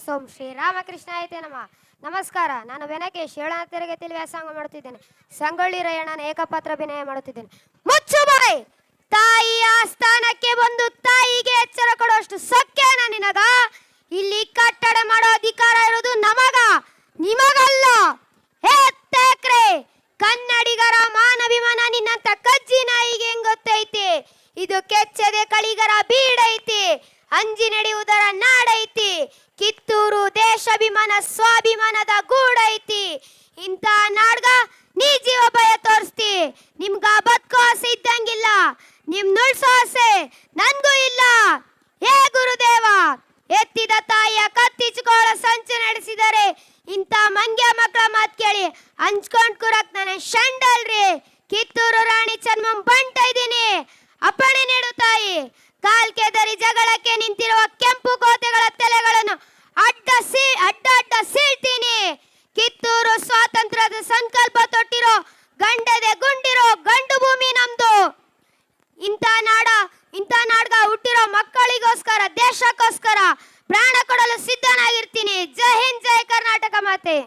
ಸೋಂ ಶ್ರೀ ರಾಮಕೃಷ್ಣ ಐತೆ ನಮಸ್ಕಾರ. ನಾನು ವೆನಕೇಶ್ 7ನೇ ತರಗತಿಯಲ್ಲಿ ವ್ಯಾಸಂಗ ಮಾಡುತ್ತಿದ್ದೇನೆ. ಸಂಗೊಳ್ಳಿ ರಾಯಣ್ಣನ ಏಕಪಾತ್ರ ಅಭಿನಯ ಮಾಡುತ್ತಿದ್ದೇನೆ. ಮುಚ್ಚು ಬಾಯ್! ತಾಯಿಯ ಸ್ಥಾನಕ್ಕೆ ಬಂದು ತಾಯಿಗೆ ಎಚ್ಚರ ಕೊಡುವಷ್ಟು ಸೊಕ್ಕೇನ ನಿನಗ? ಇಲ್ಲಿ ಕಟ್ಟಡ ಮಾಡೋ ಅಧಿಕಾರ ಇರೋದು ನಮಗ, ನಿಮಗಲ್ಲ. ಹೇ ತೇಕ್ರೆ, ಕನ್ನಡಿಗರ ಮಾನವಿಮಾನ ನಿನ್ನಂತ ಕಜ್ಜಿ ನಾಯಿಗೆ ಹೆಂಗ್ ಗೊತ್ತೈತಿ? ಇದು ಕೆಚ್ಚದೆ ಕಳಿಗರ ಬೀಡೈತಿ, ಅಂಜಿ ನಡೆಯುವುದರ ನಾಡೈತಿ. ಕಿತ್ತೂರು ದೇಶಾಭಿಮಾನ ಸ್ವಾಭಿಮಾನದ ಗೂಡೈತಿ. ಇಂಥ ನಾಡ್ಗ ನೀ ಜೀವ ಭಯ ತೋರಿಸ್ತಿ. ನಿಮ್ಗ ಬದುಕೋ ಆಸೆ ಇದ್ದಂಗಿಲ್ಲ, ನಿಮ್ ನುಳ್ಸೋ ಆಸೆ ನನ್ಗೂ ಇಲ್ಲ. ಹೇ ಗುರುದೇವ, ಎತ್ತಿದ ತಾಯಿಯ ಕತ್ತಿಚ್ಕೊಳ್ಳ ಸಂಚು ನಡೆಸಿದರೆ ಇಂಥ ಮಂಗ್ಯ ಮಕ್ಕಳ ಮಾತು ಕೇಳಿ ಹಂಚ್ಕೊಂಡ್ ಕೂರಕ್ ನಾನು ಶಂಡಲ್ರಿ. ಕಿತ್ತೂರು ರಾಣಿ ಚೆನ್ನಮ್ಮ ಬಂಟ ಇದ್ದೀನಿ, ಅಪ್ಪಣೆ ನೀಡು ತಾಯಿ. ಕಾಲ್ ಕೆದರಿ ಜಗಳಕ್ಕೆ ನಿಂತಿರುವ ಕೆಂಪು ಕೋಟೆಗಳ ತಲೆಗಳನ್ನು ಅಡ್ಡ ಸೀಳ್ತೀನಿ. ಕಿತ್ತೂರು ಸ್ವಾತಂತ್ರ್ಯದ ಸಂಕಲ್ಪ ತೊಟ್ಟಿರೋ ಗಂಡದೆ ಗುಂಡಿರೋ ಗಂಡು ಭೂಮಿ ನಮ್ದು. ಇಂಥ ನಾಡ್ಗ ಹುಟ್ಟಿರೋ ಮಕ್ಕಳಿಗೋಸ್ಕರ, ದೇಶಕ್ಕೋಸ್ಕರ ಪ್ರಾಣ ಕೊಡಲು ಸಿದ್ಧನಾಗಿರ್ತೀನಿ. ಜೈ ಹಿಂದ್, ಜೈ ಕರ್ನಾಟಕ ಮಾತೆ.